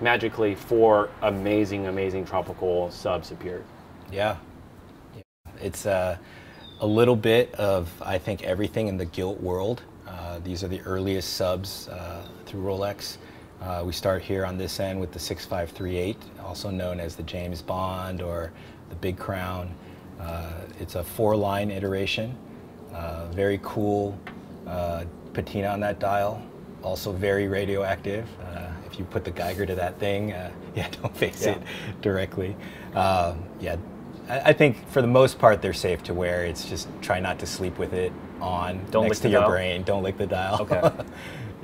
magically four amazing tropical subs appeared. Yeah. It's a little bit of, I think, everything in the gilt world. These are the earliest subs through Rolex. We start here on this end with the 6538, also known as the James Bond or the Big Crown. It's a 4-line iteration. Very cool patina on that dial. Also very radioactive. If you put the Geiger to that thing, yeah, don't face it directly. Yeah, I think for the most part they're safe to wear. It's just try not to sleep with it on next to your brain. Don't lick the dial. Okay.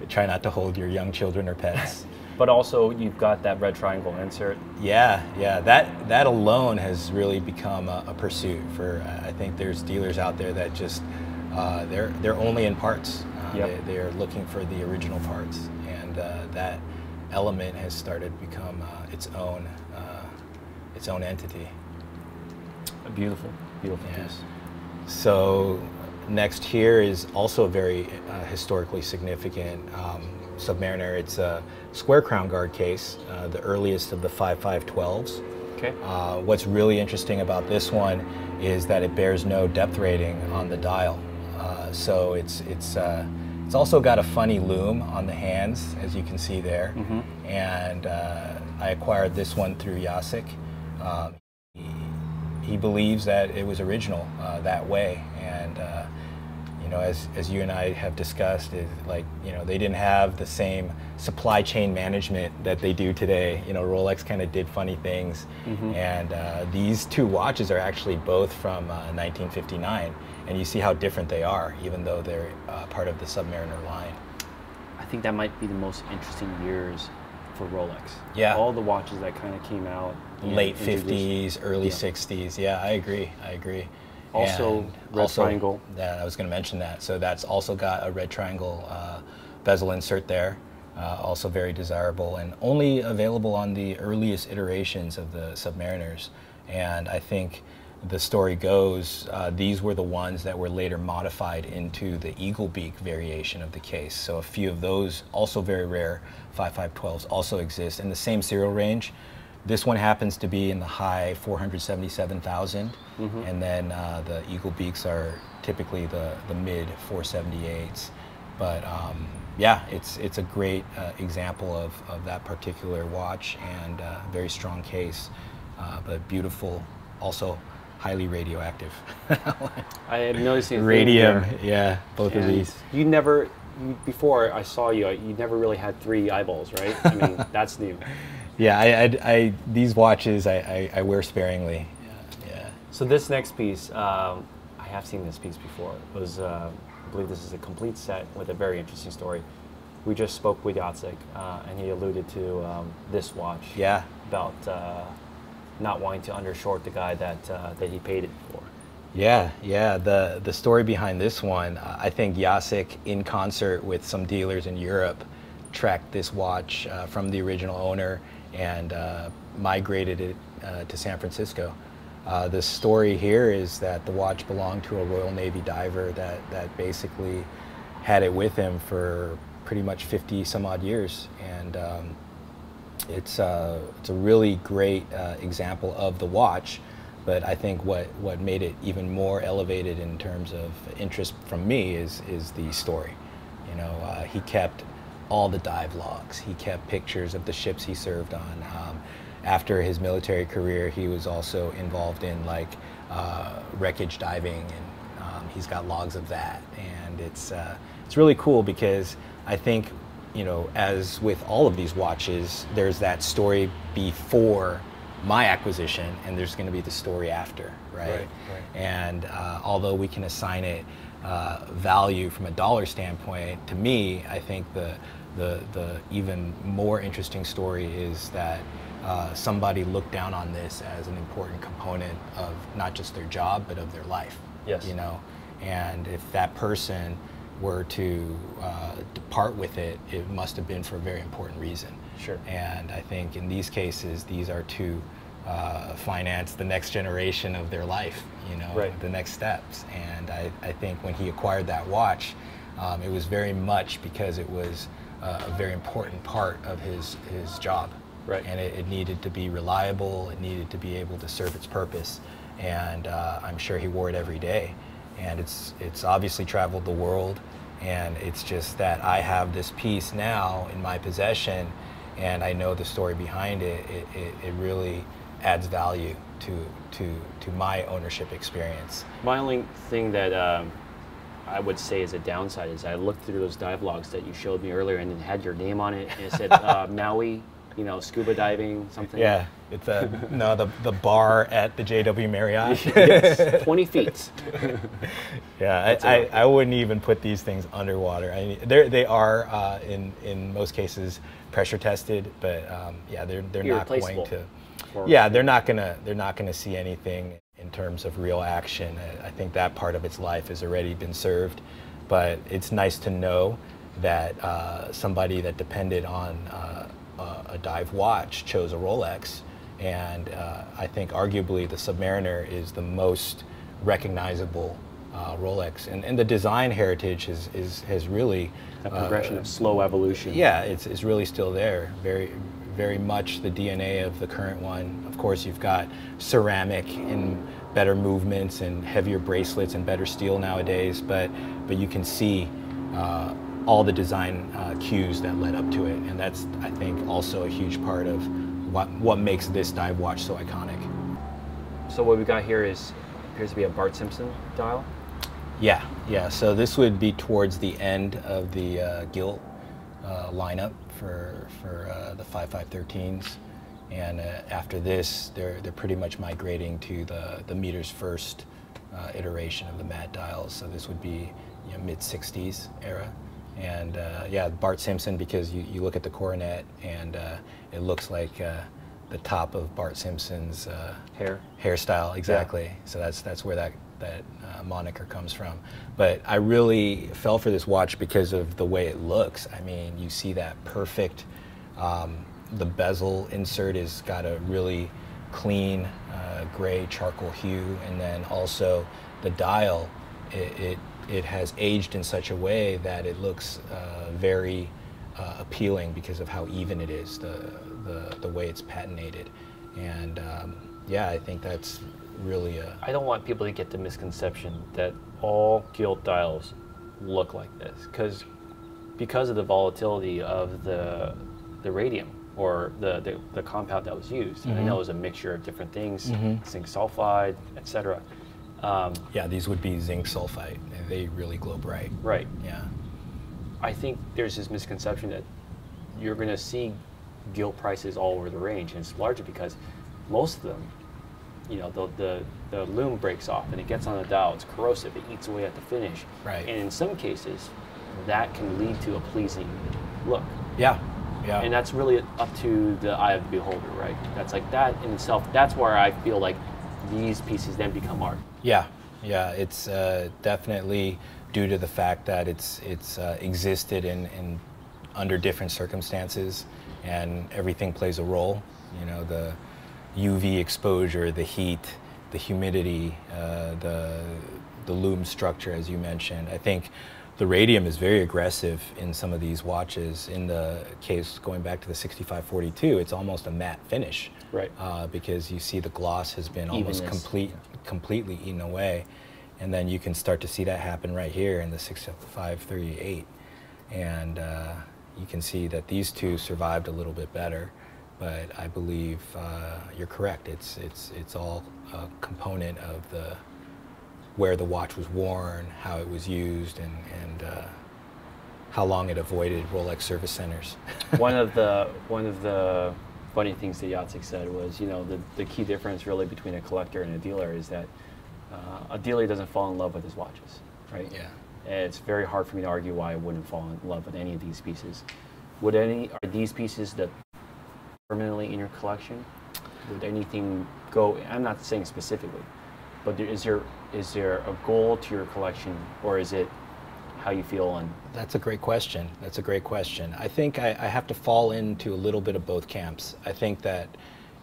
Try not to hold your young children or pets. But also you've got that red triangle insert. Yeah, that alone has really become a pursuit for. I think there's dealers out there that just they're only in parts. They're looking for the original parts, and that element has started to become its own entity. A beautiful piece. So next here is also a very historically significant Submariner. It's a square crown guard case, the earliest of the 5512s. Okay. What's really interesting about this one is that it bears no depth rating on the dial. So it's also got a funny loom on the hands, as you can see there. Mm-hmm. And I acquired this one through Jacek. He believes that it was original that way, and you know, as you and I have discussed, is like, you know, they didn't have the same supply chain management that they do today. You know, Rolex kind of did funny things, and these two watches are actually both from 1959, and you see how different they are, even though they're part of the Submariner line. I think that might be the most interesting years for Rolex. Yeah. All the watches that kind of came out. Late 50s, early 60s. Yeah, I agree. Also, and red triangle. Yeah, I was going to mention that. So that's also got a red triangle bezel insert there. Also very desirable and only available on the earliest iterations of the Submariners. And I think the story goes, these were the ones that were later modified into the Eagle Beak variation of the case. So a few of those, also very rare 5512s, also exist in the same serial range. This one happens to be in the high 477,000, and then the Eagle Beaks are typically the mid 478s. But yeah, it's a great example of that particular watch, and very strong case, but beautiful, also highly radioactive. I had noticed the radium, yeah, both of these. Before I saw you, you never really had three eyeballs, right? I mean, that's new. Yeah, these watches I wear sparingly. Yeah. So this next piece, I have seen this piece before. It was, I believe this is a complete set with a very interesting story. We just spoke with Jacek, and he alluded to this watch. Yeah. About not wanting to undershort the guy that he paid it for. Yeah. The story behind this one, I think Jacek, in concert with some dealers in Europe, tracked this watch from the original owner and migrated it to San Francisco. The story here is that the watch belonged to a Royal Navy diver that basically had it with him for pretty much 50 some odd years, and it's a really great example of the watch. But I think what made it even more elevated in terms of interest from me is the story. You know, he kept all the dive logs. He kept pictures of the ships he served on. After his military career, he was also involved in like wreckage diving, and he's got logs of that. And it's really cool because I think, you know, as with all of these watches, there's that story before my acquisition, and there's going to be the story after, right? And although we can assign it value from a dollar standpoint, to me, I think the even more interesting story is that somebody looked down on this as an important component of not just their job, but of their life. Yes. You know, and if that person were to depart with it, it must have been for a very important reason. Sure. And I think in these cases, these are to finance the next generation of their life, you know, the next steps. And I think when he acquired that watch, it was very much because it was a very important part of his job. Right. And it needed to be reliable. It needed to be able to serve its purpose. And I'm sure he wore it every day. And it's obviously traveled the world. And it's just that I have this piece now in my possession, and I know the story behind it. It really adds value to my ownership experience. My only thing that I would say is a downside is I looked through those dive logs that you showed me earlier, and it had your name on it, and it said Maui, scuba diving, something. Yeah, it's the bar at the JW Marriott. Yes, 20 feet. Yeah, I wouldn't even put these things underwater. I mean, they are in most cases pressure tested, but yeah, they're not going to. Yeah, they're not gonna see anything in terms of real action. I think that part of its life has already been served, but it's nice to know that somebody that depended on a dive watch chose a Rolex, and I think arguably the Submariner is the most recognizable Rolex, and the design heritage has really a progression of slow evolution. Yeah, it's really still there. Very much the DNA of the current one. Of course, you've got ceramic and better movements and heavier bracelets and better steel nowadays, but you can see all the design cues that led up to it, and that's, I think, also a huge part of what makes this dive watch so iconic. So what we got here appears to be a Bart Simpson dial. Yeah. So this would be towards the end of the gilt lineup for the 5513s, and after this, they're pretty much migrating to the Meter's first iteration of the Mad dials. So this would be mid 60s era, and yeah, Bart Simpson, because you look at the coronet and it looks like the top of Bart Simpson's hairstyle, exactly. Yeah. So that's where that moniker comes from. But I really fell for this watch because of the way it looks. I mean, you see that perfect, the bezel insert has got a really clean gray charcoal hue, and then also the dial, it has aged in such a way that it looks very appealing because of how even it is, the way it's patinated. And yeah, I think that's really I don't want people to get the misconception that all gilt dials look like this, because of the volatility of the radium, or the compound that was used. Mm-hmm. And I know it was a mixture of different things, mm-hmm. zinc sulfide, etc. Yeah, these would be zinc sulfide. They really glow bright. Right. Yeah. I think there's this misconception that you're going to see gilt prices all over the range, and it's largely because most of them, the lume breaks off and it gets on the dial, it's corrosive, it eats away at the finish. Right. And in some cases, that can lead to a pleasing look. Yeah. And that's really up to the eye of the beholder, right? That's like that in itself, that's where I feel like these pieces then become art. Yeah, it's definitely due to the fact that it's existed in under different circumstances, and everything plays a role. The UV exposure, the heat, the humidity, the lume structure, as you mentioned. I think the radium is very aggressive in some of these watches. In the case, going back to the 6542, it's almost a matte finish. Right. Because you see the gloss has been almost completely eaten away. And then you can start to see that happen right here in the 6538. And you can see that these two survived a little bit better. But I believe you're correct. It's all a component of where the watch was worn, how it was used, and how long it avoided Rolex service centers. One of the funny things that Jacek said was, the key difference really between a collector and a dealer is that a dealer doesn't fall in love with his watches, right? Yeah. And it's very hard for me to argue why I wouldn't fall in love with any of these pieces. Are these pieces that permanently in your collection? Would anything go? I'm not saying specifically, but is there a goal to your collection, or is it how you feel? And that's a great question. I think I have to fall into a little bit of both camps. I think that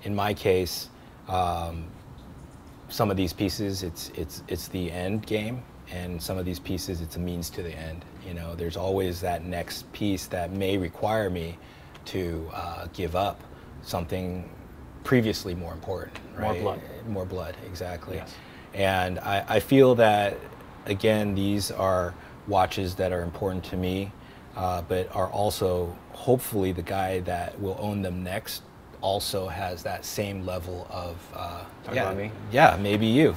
in my case, some of these pieces it's the end game, and some of these pieces it's a means to the end. There's always that next piece that may require me to give up something previously more important, right? More blood. More blood, exactly. Yes. And I feel that, again, these are watches that are important to me, but are also, hopefully, the guy that will own them next also has that same level of about me? Yeah, maybe you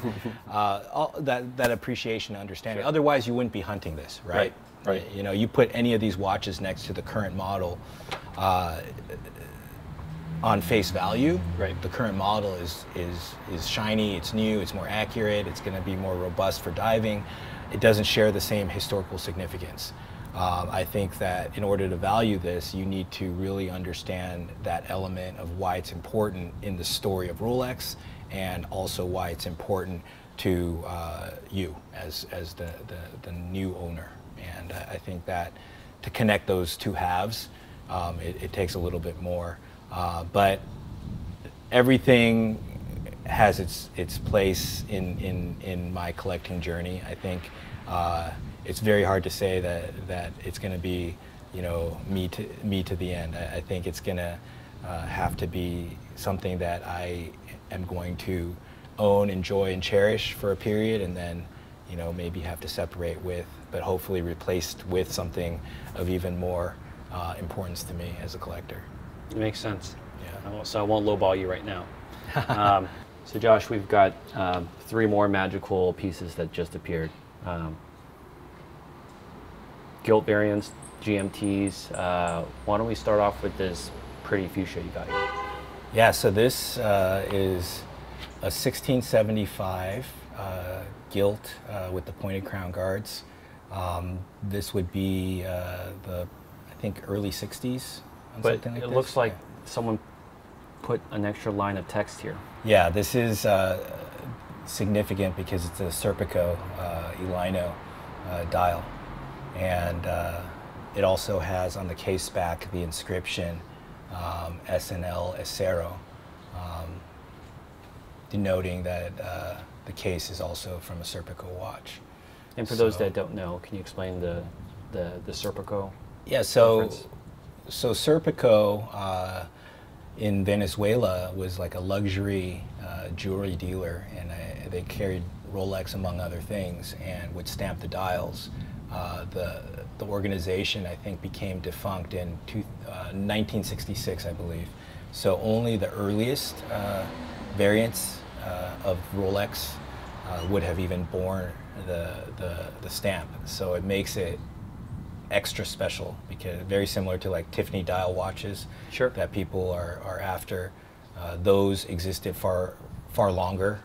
that appreciation and understanding. Sure. Otherwise, you wouldn't be hunting this, right? Right. You know, you put any of these watches next to the current model, on face value, Right. the current model is shiny, it's new, it's more accurate, it's going to be more robust for diving. It doesn't share the same historical significance. I think that in order to value this, you need to really understand that element of why it's important in the story of Rolex, and also why it's important to you as the new owner. And I think that to connect those two halves, it takes a little bit more. But everything has its place in my collecting journey. I think it's very hard to say that it's going to be, you know, me to the end. I think it's going to have to be something that I am going to own, enjoy, and cherish for a period, and then, you know, maybe have to separate with, but hopefully replaced with something of even more importance to me as a collector. It makes sense. Yeah. So I won't lowball you right now. So Josh, we've got 3 more magical pieces that just appeared. Gilt variants, GMTs. Why don't we start off with this pretty fuchsia you got here? Yeah, so this is a 1675 gilt with the pointed crown guards. This would be I think early 60s. But something like it this. looks like Yeah. someone put an extra line of text here. Yeah, this is significant because it's a Serpico Elino dial. And it also has on the case back the inscription SNL Acero, denoting that the case is also from a Serpico watch. And for those that don't know, can you explain the Serpico? Yeah, so reference? Serpico in Venezuela was like a luxury jewelry dealer, and they carried Rolex among other things, and would stamp the dials. The organization, I think, became defunct in 1966, I believe. So only the earliest variants of Rolex would have even borne the stamp. So it makes it extra special, because very similar to like Tiffany dial watches Sure. that people are after. Those existed far longer.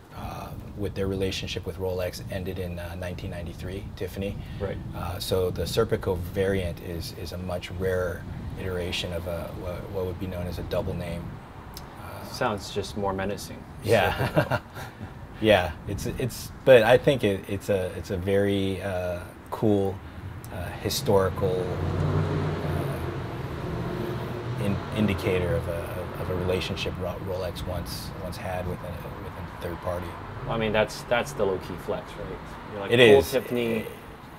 With their relationship with Rolex ended in 1993, Tiffany. Right. So the Serpico variant is a much rarer iteration of what would be known as a double name. Sounds just more menacing. Yeah. Yeah, but I think it's a very cool historical indicator of a relationship Rolex once had with a third party. Well, I mean, that's the low-key flex, right? You're like, It cool is. Tiffany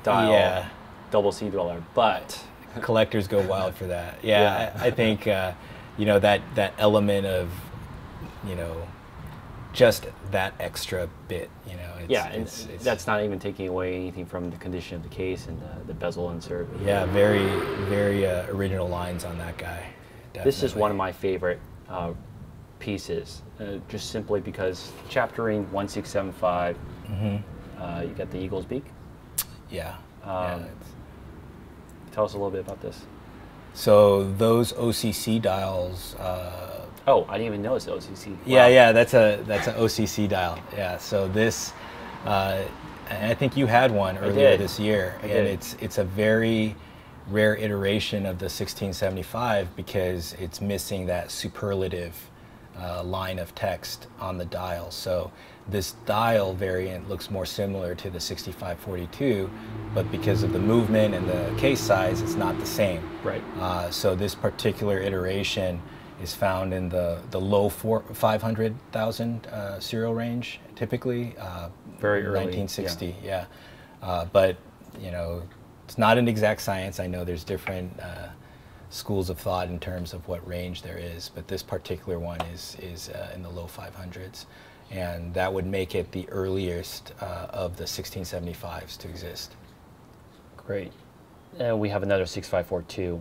dial, Yeah. double C dollar, but Collectors go wild for that. Yeah, I think you know, that element of, you know, just that extra bit, you know. It's that's not even taking away anything from the condition of the case and the bezel insert. yeah, very original lines on that guy. This is Definitely. one of my favorite pieces, just simply because chaptering 1675, you got the eagle's beak. Yeah. Tell us a little bit about this. So those OCC dials. Oh, I didn't even know it's OCC. Wow. Yeah, that's an OCC dial. Yeah, so this, and I think you had one earlier this year, I and did. it's a very rare iteration of the 1675 because it's missing that superlative line of text on the dial. So this dial variant looks more similar to the 6542, but because of the movement and the case size, it's not the same. Right. So this particular iteration is found in the low 500,000 serial range, typically. Very early, 1960, yeah. But, you know, it's not an exact science. I know there's different schools of thought in terms of what range there is, but this particular one is in the low 500s, and that would make it the earliest of the 1675s to exist. Great. And we have another 6542.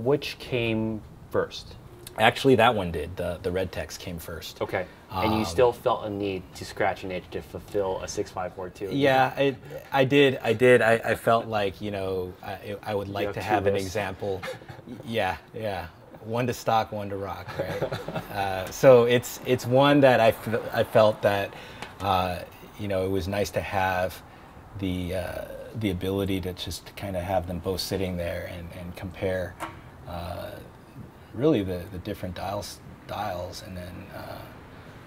Which came first? Actually, that one did. The red text came first. Okay. And you still felt a need to scratch an itch to fulfill a 6542? Yeah, I did. I felt like, I would like to have an example. Yeah. One to stock, one to rock, right? So it's one that I felt that, it was nice to have the ability to just kind of have them both sitting there and compare really the different dials, and then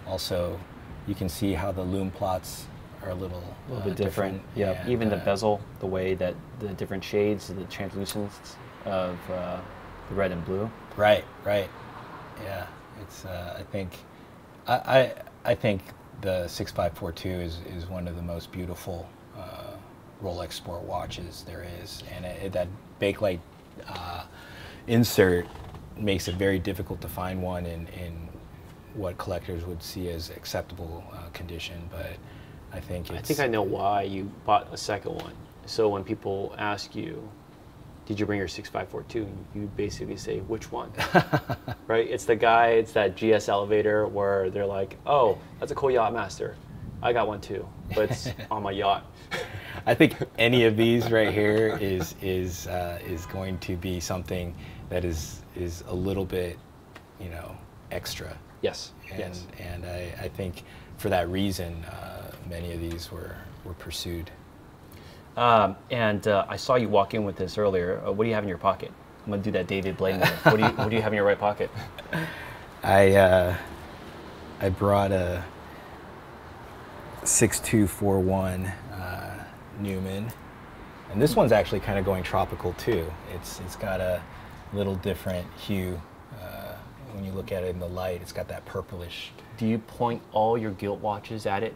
also you can see how the lume plots are a little bit different. Yeah, even the bezel, the way that the different shades, the translucence of the red and blue. Right. Yeah, it's I think the 6542 is one of the most beautiful Rolex sport watches there is, and that bakelite insert makes it very difficult to find one in what collectors would see as acceptable condition. But I think I know why you bought a second one. So when people ask you, did you bring your 6542, you basically say, which one? Right? It's that GS elevator where they're like, oh, that's a cool Yachtmaster. I got one too, but it's on my yacht. I think any of these right here is going to be something that is a little bit, extra. Yes. And I think for that reason, many of these were pursued. And I saw you walk in with this earlier. What do you have in your pocket? I'm gonna do that David Blaine move. What do you have in your right pocket? I brought a 6241 Newman, and this one's actually kind of going tropical too. It's got a little different hue when you look at it in the light. It's got that purplish. Do you point all your gilt watches at it?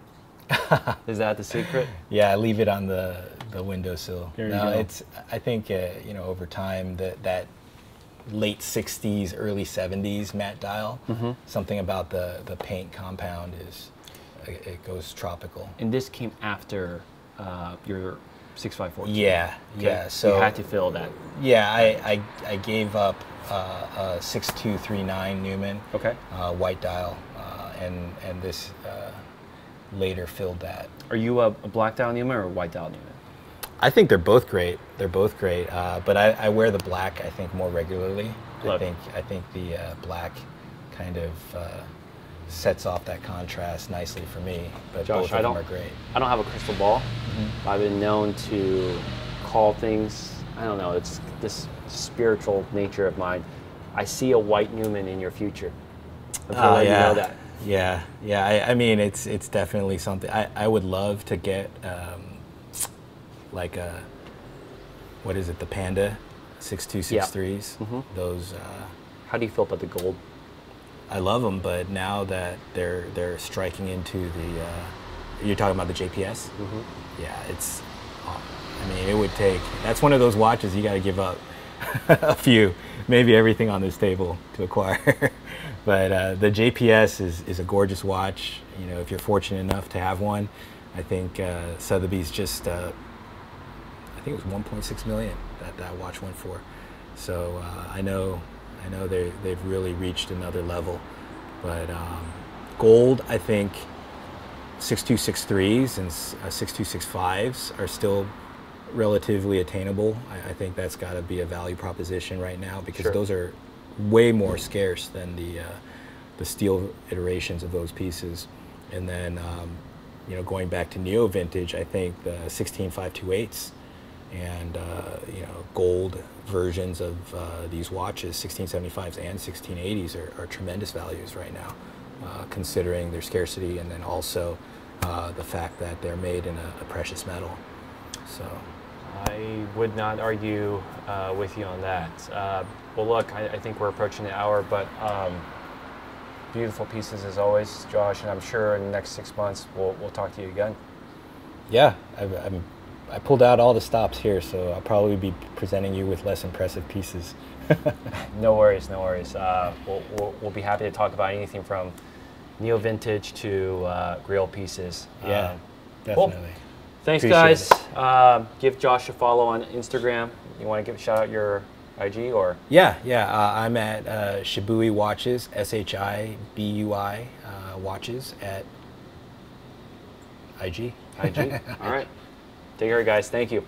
Is that the secret? Yeah, I leave it on the windowsill. There you go. I think over time that late 60s, early 70s matte dial, something about the paint compound it goes tropical. And this came after your 6542. Yeah, okay. Yeah. So you had to fill that. Yeah, I gave up a 6239 Newman, okay, white dial, and this later filled that. Are you a black dial Newman or a white dial Newman? I think they're both great. But I wear the black, I think, more regularly. Look. I think the black kind of sets off that contrast nicely for me. But Josh, both of them are great. I don't have a crystal ball. I've been known to call things, I don't know, it's this spiritual nature of mine. I see a white Newman in your future. I'm sure you know that. Yeah. I mean, it's definitely something. I would love to get like a, what is it, the Panda 6263s. Yeah. Those. How do you feel about the gold? I love them, but now that they're striking into the, you're talking about the JPS. Yeah, it's. I mean, it would take. That's one of those watches you got to give up a few, maybe everything on this table to acquire. But the JPS is a gorgeous watch. If you're fortunate enough to have one, I think Sotheby's just. I think it was 1.6 million that watch went for. So I know they've really reached another level. But gold, I think 6263s and 6265s are still relatively attainable. I think that's got to be a value proposition right now, because Sure. those are way more scarce than the steel iterations of those pieces. And then going back to neo vintage, I think the 16528s and gold versions of these watches, 1675s and 1680s, are tremendous values right now, considering their scarcity, and then also the fact that they're made in a precious metal. So I would not argue with you on that. Well, look, I think we're approaching the hour, but beautiful pieces as always, Josh, and I'm sure in the next 6 months we'll talk to you again. Yeah, I pulled out all the stops here, so I'll probably be presenting you with less impressive pieces. No worries, no worries. We'll be happy to talk about anything from neo vintage to grill pieces. Yeah, Cool. definitely. Thanks, Appreciate guys. Give Josh a follow on Instagram. You want to shout out your IG or? Yeah. I'm at Shibui Watches, SHIBUI Watches at IG. IG. All right. Take care, guys. Thank you.